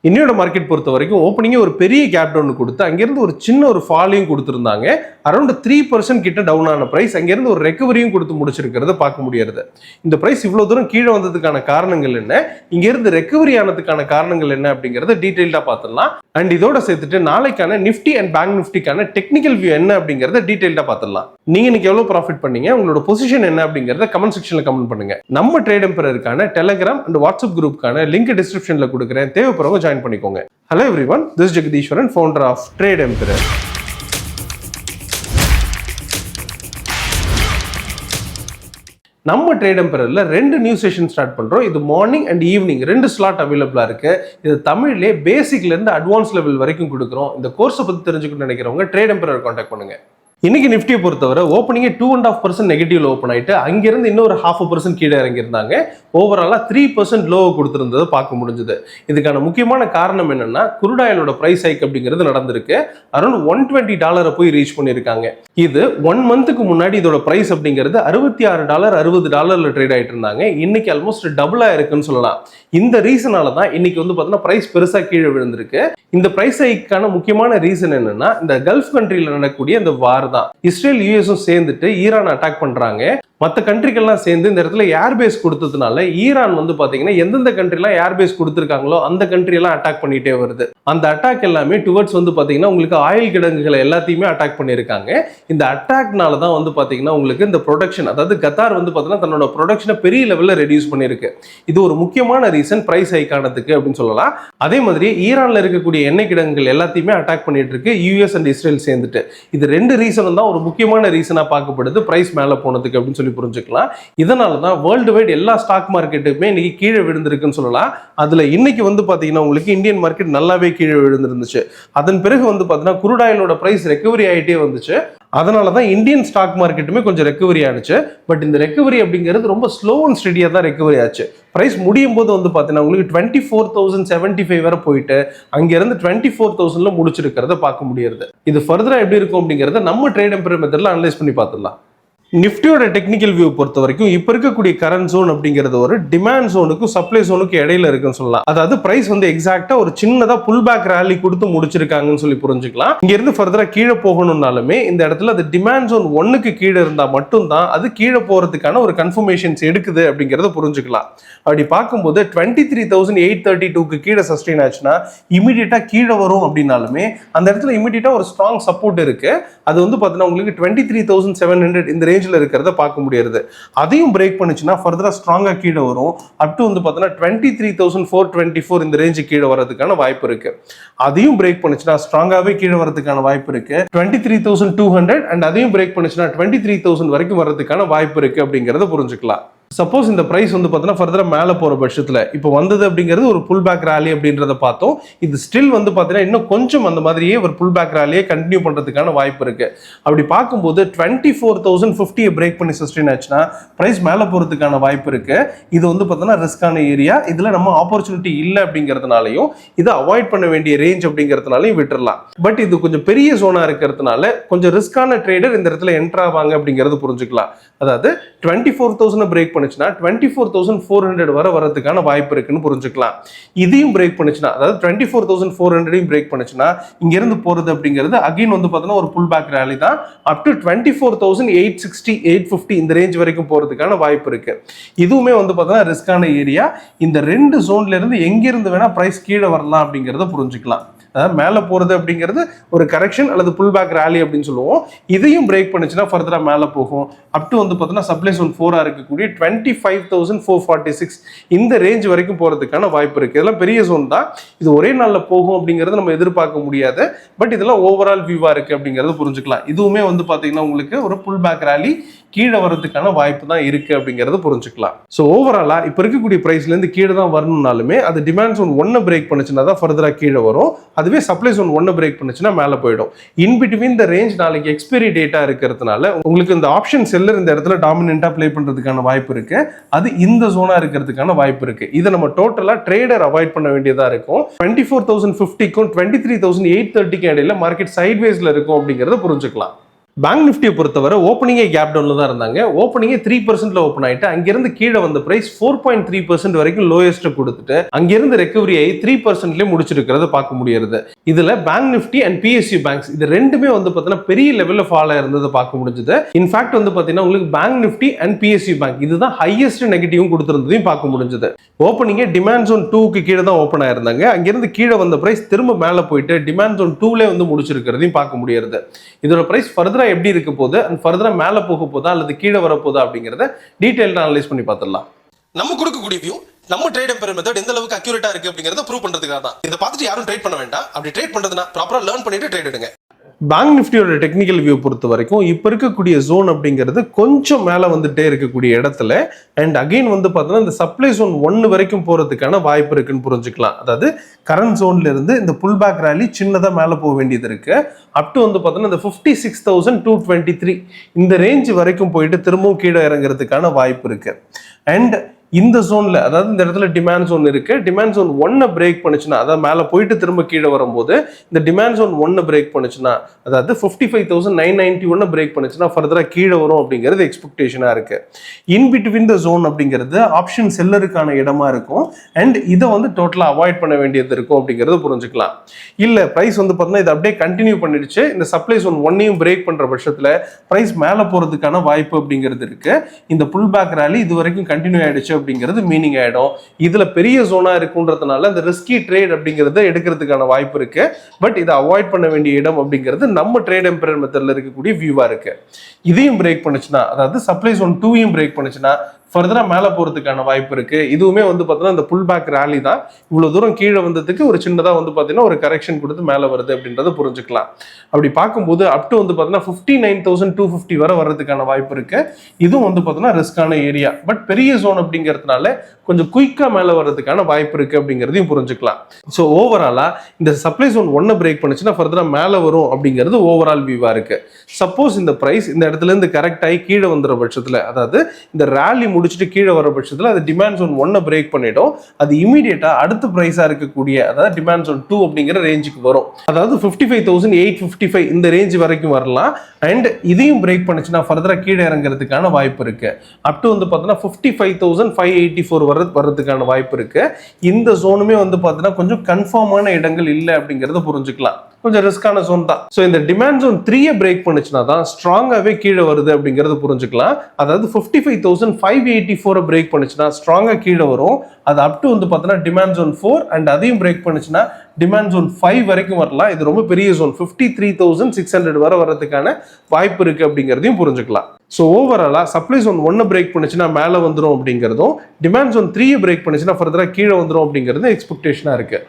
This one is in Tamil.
இன்னையோட மார்க்கெட் பொறுத்த வரைக்கும் ஓப்பனிங்கே ஒரு பெரிய கேப் டவுன் கொடுத்து அங்கிருந்து ஒரு சின்ன ஒரு ஃபாலையும் கொடுத்துருந்தாங்க. அரௌண்ட் 3% கிட்ட டவுன் ஆன பிரைஸ் அங்கிருந்து ஒரு ரெக்கவரியும் கொடுத்து முடிச்சிருக்கிறத பார்க்க முடியாது. இந்த பிரைஸ் இவ்வளவு தூரம் கீழே வந்ததுக்கான காரணங்கள் என்ன, இங்கிருந்து ரெக்கவரி ஆனதுக்கான காரணங்கள் என்ன அப்படிங்கறத டீடைல்டா பார்த்துடலாம். அண்ட் இதோட சேர்த்துட்டு நாளைக்கான நிஃப்டி அண்ட் பேங்க் நிஃப்டிக்கான டெக்னிக்கல் வியூ என்ன அப்படிங்கறத டீடைல்டா பார்த்துடலாம். நீங்க இன்னைக்கு எவ்வளவு ப்ராஃபிட் பண்ணீங்க, உங்களோட பொசிஷன் என்ன அப்படிங்கறத கமெண்ட் செக்ஷன்ல கமெண்ட் பண்ணுங்க. நம்ம ட்ரேட் எம்பரருக்கான டெலிகிராம் அண்ட் வாட்ஸ்அப் குரூப்புக்கான லிங்க் டிஸ்கிரிப்ஷன்ல கொடுக்குறேன், தேவைப்படுறவங்க ஜாயின் பண்ணிக்கோங்க. Hello everyone, this is Jagadishwaran, founder of Trade Emperor. நம்ம ட்ரேட் எம்பரர்ல 2 நியூ செஷன் ஸ்டார்ட் பண்றோம். இது மார்னிங் அண்ட் ஈவினிங் 2 ஸ்லாட் அவைலபிளா இருக்கு. இது தமிழ்லே பேசிக்ல இருந்து அட்வான்ஸ் லெவல் வரைக்கும் கொடுக்குறோம். இந்த கோர்ஸை பத்தி தெரிஞ்சுக்கணும்னு நினைக்கிறவங்க ட்ரேட் எம்பரர் கான்டாக்ட் பண்ணுங்க. இன்னைக்கு நிஃப்டியை பொறுத்தவரை ஓப்பனிங்கே 2.5% நெகட்டிவ்ல ஓப்பன் ஆயிட்டு அங்கிருந்து இன்னொரு 0.5% கீழே இறங்கியிருந்தாங்க. ஓவராலா 3% லோவை கொடுத்திருந்ததை பார்க்க முடிஞ்சது. இதுக்கான முக்கியமான காரணம் என்னன்னா, குரூட் ஆயிலோட பிரைஸ் ஹைக் அப்படிங்கிறது நடந்திருக்கு. அரௌண்ட் $120 போய் ரீச் பண்ணியிருக்காங்க. இது 1 மந்த்துக்கு முன்னாடி இதோட பிரைஸ் அப்படிங்கிறது $66 $60 ட்ரேட் ஆயிட்டு இருந்தாங்க. இன்னைக்கு ஆல்மோஸ்ட் டபுளா இருக்குன்னு சொல்லலாம். இந்த ரீசனால தான் இன்னைக்கு வந்து பார்த்தீங்கன்னா பிரைஸ் பெருசா கீழே விழுந்திருக்கு. இந்த பிரைஸ் ஹைக்கான முக்கியமான ரீசன் என்னன்னா, இந்த கல்ஃப் கண்ட்ரியில நடக்கக்கூடிய இந்த வார் தான். இஸ்ரேல் யூஎஸும் சேர்ந்துட்டு ஈரான் அட்டாக் பண்றாங்க. மற்ற கண்ட்ரிகள்லாம் சேர்ந்து இந்த இடத்துல ஏர்பேஸ் கொடுத்ததுனால ஈரான் வந்து பாத்தீங்கன்னா எந்தெந்த கண்ட்ரிலாம் ஏர்பேஸ் கொடுத்துருக்காங்களோ அந்த கண்ட்ரியெல்லாம் அட்டாக் பண்ணிட்டே வருது. அந்த அட்டாக் எல்லாமே டுவர்ட்ஸ் வந்து பாத்தீங்கன்னா உங்களுக்கு ஆயில் கிடங்குகளை எல்லாத்தையுமே அட்டாக் பண்ணியிருக்காங்க. இந்த அட்டாக்னால தான் வந்து பாத்தீங்கன்னா உங்களுக்கு இந்த ப்ரொடக்ஷன், அதாவது கத்தார் வந்து பாத்தீங்கன்னா தன்னோட ப்ரொடக்ஷனை பெரிய லெவலில் ரெடியூஸ் பண்ணியிருக்கு. இது ஒரு முக்கியமான ரீசன் பிரைஸ் ஹைக் ஆனதுக்கு அப்படின்னு சொல்லலாம். அதே மாதிரி ஈரான்ல இருக்கக்கூடிய எண்ணெய் கிடங்குகள் எல்லாத்தையுமே அட்டாக் பண்ணிட்டு இருக்கு யூஎஸ் அண்ட் இஸ்ரேல் சேர்ந்துட்டு. இது 2 ரீசனும் தான் ஒரு முக்கியமான ரீசனா பார்க்கப்படுது பிரைஸ் மேல போனதுக்கு அப்படின்னு புரிஞ்சுக்கலாம். இதனால தான் வேர்ல்டு வைட் எல்லா ஸ்டாக் மார்க்கெட்டுமே இன்னைக்கு கீழே விழுந்திருக்குன்னு சொல்லலாம். அதுல இன்னைக்கு வந்து பாத்தீங்கன்னா உங்களுக்கு இந்தியன் மார்க்கெட் நல்லாவே கீழே விழுந்திருந்துச்சு. அதன் பிறகு வந்து பாத்தீங்கன்னா குரூட் ஆயிலோட பிரைஸ் ரெக்கவரி ஆயிட்டே வந்துச்சு. அதனால தான் இந்தியன் ஸ்டாக் மார்க்கெட்டுமே கொஞ்சம் ரெக்கவரி ஆனிச்சு. பட் இந்த ரெக்கவரி அப்படிங்கிறது ரொம்ப ஸ்லோ அண்ட் ஸ்டெடியா தான் ரெக்கவரி ஆச்சு. பிரைஸ் முடியும் போது வந்து பாத்தீங்கன்னா உங்களுக்கு 24,075 வரை போயிட்டு அங்கிருந்து 24,000ல முடிச்சிருக்கிறத பார்க்க முடியாது. இது ஃபர்தரா எப்படி இருக்கும் அப்படிங்கறத நம்ம ட்ரேட் எம்பரர் மெத்தட்ல அனலைஸ் பண்ணி பார்த்துடலாம். நிஃப்டியோட டெக்னிக்கல் வியூ பொறுத்த வரைக்கும் இப்ப இருக்கக்கூடிய கரண்ட் ஜோன் அப்படிங்கிறது ஒரு டிமாண்ட் ஜோனுக்கும் சப்ளை ஜோனுக்கு இடையில இருக்குன்னு சொல்லலாம். அதாவது பிரைஸ் வந்து எக்ஸாக்டா ஒரு சின்னதா புல் பேக் ரேலி கொடுத்து முடிச்சிருக்காங்கன்னு சொல்லி புரிஞ்சுக்கலாம். இங்க இருந்து ஃபர்தரா கீழே போகணும்னாலுமே இந்த இடத்துல அது டிமாண்ட் ஜோன் 1க்கு கீழே இருந்தா மட்டும்தான் அது கீழே போறதுக்கான ஒரு கன்ஃபர்மேஷன்ஸ் எடுக்குது அப்படிங்கறத புரிஞ்சுக்கலாம். அப்படி பார்க்கும்போது 23,832க்கு கீழே சஸ்டெயின் ஆச்சுன்னா இமீடியட்டா கீழே வரும் அப்படின்னாலுமே அந்த இடத்துல இமீடியட்டா ஒரு ஸ்ட்ராங் சப்போர்ட் இருக்கு. அது வந்து பாத்தீங்கன்னா உங்களுக்கு 23,700 இந்த ரேஞ்சில் இருக்கிறத பார்க்க முடியாது. அதையும் பிரேக் பண்ணுச்சுன்னா ஃபர்தரா ஸ்ட்ராங்கா கீழே வரும். அப் டு வந்து பாத்தீங்கன்னா 23,424 இந்த ரேஞ்சு கீழே வரதுக்கான வாய்ப்பு இருக்கு. அதையும் பிரேக் பண்ணுச்சுன்னா ஸ்ட்ராங்காவே கீழே வரதுக்கான வாய்ப்பு இருக்கு. 23,200 அண்ட் அதையும் பிரேக் பண்ணுச்சுன்னா 23,000 வரைக்கும் வரதுக்கான வாய்ப்பு இருக்கு அப்படிங்கறத புரிஞ்சுக்கலாம். சப்போஸ் இந்த பிரைஸ் வந்து பார்த்தீங்கன்னா ஃபர்தரா மேலே போகிற பட்சத்தில் இப்போ வந்தது அப்படிங்கிறது ஒரு புல் பேக் ரேலி அப்படின்றத பார்த்தோம். இது ஸ்டில் வந்து பார்த்தீங்கன்னா இன்னும் கொஞ்சம் அந்த மாதிரியே ஒரு புல் பேக் ரேலியே கண்டினியூ பண்ணுறதுக்கான வாய்ப்பு இருக்கு. அப்படி பார்க்கும்போது 24,050 பிரேக் பண்ணி சஸ்டெயின் ஆச்சுன்னா பிரைஸ் மேலே போகிறதுக்கான வாய்ப்பு இருக்கு. இது வந்து பார்த்தீங்கன்னா ரிஸ்கான ஏரியா. இதில் நம்ம ஆப்பர்ச்சுனிட்டி இல்லை அப்படிங்கிறதுனாலையும் இதை அவாய்ட் பண்ண வேண்டிய ரேஞ்ச் அப்படிங்கிறதுனாலையும் விட்டுறலாம். பட் இது கொஞ்சம் பெரிய ஜோனா இருக்கிறதுனால கொஞ்சம் ரிஸ்கான ட்ரேடர் இந்த இடத்துல என்ட்ரு ஆவாங்க அப்படிங்கிறது புரிஞ்சுக்கலாம். அதாவது 24,000 பிரேக் பண்ணுச்சுன்னா 24,400 வரை வரதுக்கான வாய்ப்பு இருக்குன்னு புரிஞ்சுக்கலாம். இதையும் பிரேக் பண்ணுச்சுன்னா, அதாவது 24,400 பிரேக் பண்ணுச்சுன்னா இங்க இருந்து போறது அப்படிங்கிறது அகைன் வந்து பார்த்தீங்கன்னா ஒரு புல் பேக் ரேலி தான். அப் டு 24,860 850 இந்த ரேஞ்ச் வரைக்கும் போறதுக்கான வாய்ப்பு இருக்கு. இதுவுமே வந்து பார்த்தீங்கன்னா ரிஸ்கான ஏரியா. இந்த 2 ஜோன்ல இருந்து எங்கிருந்து வேணா பிரைஸ் கீழே வரலாம் அப்படிங்கிறத புரிஞ்சுக்கலாம். மேலே போகிறது அப்படிங்கிறது ஒரு கரெக்ஷன் அல்லது புல் பேக் ரேலி அப்படின்னு சொல்லுவோம். இதையும் பிரேக் பண்ணுச்சுன்னா ஃபர்தரா மேலே போகும். அப் டு வந்து பார்த்தீங்கன்னா சப்ளை ஜோன் 4 இருக்கக்கூடிய 25,446 இந்த ரேஞ்ச் வரைக்கும் போகிறதுக்கான வாய்ப்பு இருக்குது. இதெல்லாம் பெரிய ஜோன் தான். இது ஒரே நாளில் போகும் அப்படிங்கிறது நம்ம எதிர்பார்க்க முடியாது. பட் இதெல்லாம் ஓவரால் வியூவாக இருக்குது அப்படிங்கிறது புரிஞ்சுக்கலாம். இதுவுமே வந்து பார்த்தீங்கன்னா உங்களுக்கு ஒரு புல் பேக் ரேலி கீழே வரதுக்கான வாய்ப்பு தான் இருக்கு அப்படிங்கறத புரிஞ்சுக்கலாம். ஸோ ஓவராலா இப்போ இருக்கக்கூடிய பிரைஸ்ல இருந்து கீழே தான் வரணும்னாலுமே அது டிமாண்ட் ஜோன் 1 பிரேக் பண்ணுச்சுன்னா தான் ஃபர்தரா கீழே வரும். அதுவே சப்ளை ஜோன் 1 பிரேக் பண்ணுச்சுன்னா மேலே போயிடும். இன் பிட்வீன் த ரேஞ்ச் நாளைக்கு எக்ஸ்பைரி டேட்டா இருக்கிறதுனால உங்களுக்கு இந்த ஆப்ஷன் செல்லர் இந்த இடத்துல டாமினண்டா பிளே பண்றதுக்கான வாய்ப்பு இருக்கு. அது இந்த ஜோனா இருக்கிறதுக்கான வாய்ப்பு இருக்கு. இதை நம்ம டோட்டலா ட்ரேடர் அவாய்ட் பண்ண வேண்டியதா இருக்கும். 24,050க்கும் 23,830க்கும் இடையில மார்க்கெட் சைட்வேஸ்ல இருக்கும் அப்படிங்கறத புரிஞ்சுக்கலாம். பேங்க் நிஃப்டியை பொறுத்தவரை ஓப்பனிங்கே கேப் டவுன்ல தான் இருந்தாங்க. ஓப்பனிங்கே 3% ஓப்பன் ஆயிட்டு அங்கிருந்து கீழே வந்த பிரைஸ் 4.3% வரைக்கும் லோயஸ்ட் கொடுத்துட்டு அங்கிருந்து ரெக்கவரி ஆகி 3%லேயே முடிச்சிருக்கிறத பார்க்க முடியுது. இதுல bank Nifty and PSU banks இது ரெண்டுமே வந்து பார்த்தீங்கன்னா பெரிய லெவலில் ஃபால் ஆயிருந்ததை பார்க்க முடிஞ்சது. இன்ஃபேக்ட் வந்து பார்த்தீங்கன்னா உங்களுக்கு bank Nifty and PSU bank இதுதான் ஹையஸ்ட் நெகட்டிவும் கொடுத்திருந்ததையும் பார்க்க முடிஞ்சது. ஓப்பனிங்கே டிமாண்ட் ஜோன் 2க்கு கீழே தான் ஓப்பன் ஆயிருந்தாங்க. அங்கிருந்து கீழே வந்த பிரைஸ் திரும்ப மேலே போயிட்டு டிமாண்ட் ஜோன் 2ல வந்து முடிச்சிருக்கிறதையும் பார்க்க முடியுது. இதோட பிரைஸ் ஃபர்தரா எப்படி இருக்க போகுது அண்ட் ஃபர்தரா மேல போக போதா அல்லது கீழே வர போதா அப்படிங்கறத டீடைலா அனலைஸ் பண்ணி பார்த்துடலாம். நம்ம கொடுக்கக்கூடிய வியூ நம்ம ட்ரேட் எம்பையர் மெத்தட் எந்த அளவுக்கு அக்யூரேட்டா இருக்கு அப்படிங்கறத ப்ரூவ் பண்றதுக்காக தான். இதை பார்த்துட்டு யாரும் ட்ரேட் பண்ண வேண்டாம். அப்படி ட்ரேட் பண்றதுனா ப்ராப்பரா லேர்ன் பண்ணிட்டு ட்ரேட் எடுங்க. பேங்க் நிஃப்டியோட டெக்னிக்கல் வியூ பொறுத்த வரைக்கும் இப்போ இருக்கக்கூடிய ஜோன் அப்படிங்கிறது கொஞ்சம் மேலே வந்துட்டே இருக்கக்கூடிய இடத்துல அண்ட் அகெயின் வந்து பார்த்தோன்னா இந்த சப்ளை ஜோன் 1 வரைக்கும் போகிறதுக்கான வாய்ப்பு இருக்குன்னு புரிஞ்சுக்கலாம். அதாவது கரண்ட் ஜோன்ல இருந்து இந்த புல் பேக் ரேலி சின்னதாக மேலே போக வேண்டியது இருக்கு. அப் டு வந்து பார்த்தோன்னா இந்த 56,223 இந்த ரேஞ்ச் வரைக்கும் போயிட்டு திரும்பவும் கீழே இறங்குறதுக்கான வாய்ப்பு இருக்கு. அண்ட் இந்த ஜோன்ல அதாவது இந்த இடத்துல டிமாண்ட் ஜோன் இருக்கு. டிமாண்ட் ஜோன் 1 பிரேக் பண்ணுச்சுன்னா அதாவது மேலே போயிட்டு திரும்ப கீழே வரும்போது இந்த டிமாண்ட் ஜோன் 1 பிரேக் பண்ணுச்சுன்னா அதாவது 55,991 பிரேக் பண்ணுச்சுன்னா ஃபர்தரா கீழே வரும் அப்படிங்கிறது எக்ஸ்பெக்டேஷனா இருக்கு. இன் பிட்வீன் த ஜோன் அப்படிங்கிறது ஆப்ஷன் செல்லருக்கான இடமா இருக்கும் அண்ட் இதை வந்து டோட்டலா அவாய்ட் பண்ண வேண்டியது இருக்கும் அப்படிங்கிறது புரிஞ்சுக்கலாம். இல்ல பிரைஸ் வந்து பார்த்தீங்கன்னா இது அப்படியே கண்டினியூ பண்ணிடுச்சு இந்த சப்ளை ஜோன் 1ஐயும் பிரேக் பண்ற பட்சத்துல பிரைஸ் மேலே போறதுக்கான வாய்ப்பு அப்படிங்கிறது இருக்கு. இந்த புல் பேக் ரேலி இது வரைக்கும் கண்டினியூ ஆயிடுச்சு அப்படிங்கிறது மீனிங் ஆயிடும். இதுல பெரிய ஜோனா இருக்குன்றதுனால இந்த ரிஸ்கி ட்ரேட் அப்படிங்கறத எடுக்கிறதுக்கான வாய்ப்பு இருக்கு. பட் இதை அவாய்ட் பண்ண வேண்டிய இடம் அப்படிங்கிறது நம்ம ட்ரேட் எம்பையர் மெத்தட்ல இருக்கக்கூடிய வியூவா இருக்கு. இதையும் பிரேக் பண்ணுச்சுன்னா அதாவது சப்ளை ஜோன் 2ஐயும் பிரேக் பண்ணுச்சுன்னா ஃபர்தரா மேலே போறதுக்கான வாய்ப்பு இருக்கு. இதுவுமே வந்து பார்த்தீங்கன்னா இந்த புல் பேக் ரேலி தான் இவ்வளவு தூரம் கீழே வந்ததுக்கு ஒரு சின்னதா வந்து பார்த்தீங்கன்னா ஒரு கரெக்ஷன் கொடுத்து மேலே வருது அப்படின்றத புரிஞ்சுக்கலாம். அப்படி பார்க்கும்போது அப் டு வந்து பார்த்தீங்கன்னா 59,250 வரை வர்றதுக்கான வாய்ப்பு இருக்கு. இதுவும் வந்து பார்த்தீங்கன்னா ரிஸ்கான ஏரியா. பட் பெரிய ஜோன் அப்படிங்கிறதுனால கொஞ்சம் குயிக்கா மேலே வர்றதுக்கான வாய்ப்பு இருக்கு அப்படிங்கிறதையும் புரிஞ்சுக்கலாம். ஸோ ஓவராலா இந்த சப்ளை ஜோன் 1 பிரேக் பண்ணுச்சுன்னா ஃபர்தரா மேலே வரும் அப்படிங்கிறது ஓவரால் வியூவா இருக்கு. சப்போஸ் இந்த பிரைஸ் இந்த இடத்துல இருந்து கரெக்ட் ஆகி கீழே வந்துற பட்சத்துல அதாவது இந்த ரேலி முடிச்சுட்டு கீழே வர பட்சத்தில் அது டிமாண்ட் ஜோன் 1 பிரேக் பண்ணிடும். அது இமீடியட்டா அடுத்த பிரைஸா இருக்கக்கூடிய அதாவது டிமாண்ட் ஜோன் 2 அப்படிங்கிற ரேஞ்சுக்கு வரும். அதாவது 55,855 இந்த ரேஞ்ச் வரைக்கும் வரலாம். அண்ட் இதையும் பிரேக் பண்ணுச்சுன்னா ஃபர்தரா கீழே இறங்குறதுக்கான வாய்ப்பு இருக்கு. அப் டு வந்து பார்த்தீங்கன்னா 55,584 வர்றதுக்கான வாய்ப்பு இருக்கு. இந்த ஜோனுமே வந்து பார்த்தீங்கன்னா கொஞ்சம் கன்ஃபார்மான இடங்கள் இல்லை அப்படிங்கறத புரிஞ்சுக்கலாம். கொஞ்சம் ரிஸ்கான ஜோன் தான். ஸோ இந்த டிமாண்ட் ஜோன் 3 பிரேக் பண்ணுச்சுன்னா தான் ஸ்ட்ராங்காகவே கீழே வருது அப்படிங்கறது புரிஞ்சுக்கலாம். அதாவது 55,584 பிரேக் பண்ணுச்சுன்னா ஸ்ட்ராங்கா கீழே வரும். அது அப் டு வந்து பார்த்தீங்கன்னா டிமாண்ட் ஜோன் 4 அண்ட் அதையும் பிரேக் பண்ணுச்சுன்னா டிமாண்ட் ஜோன் 5 வரைக்கும் வரலாம். இது ரொம்ப பெரிய ஜோன் 53,600 வரை வர்றதுக்கான வாய்ப்பு இருக்கு அப்படிங்கிறதையும் புரிஞ்சுக்கலாம். ஸோ ஓவராலா சப்ளை ஜோன் 1 பிரேக் பண்ணுச்சுன்னா மேலே வந்துடும் அப்படிங்கிறதும் டிமாண்ட் ஜோன் 3 பிரேக் பண்ணுச்சுன்னா ஃபர்தரா கீழே வந்துடும் அப்படிங்கிறது எக்ஸ்பெக்டேஷனா இருக்கு.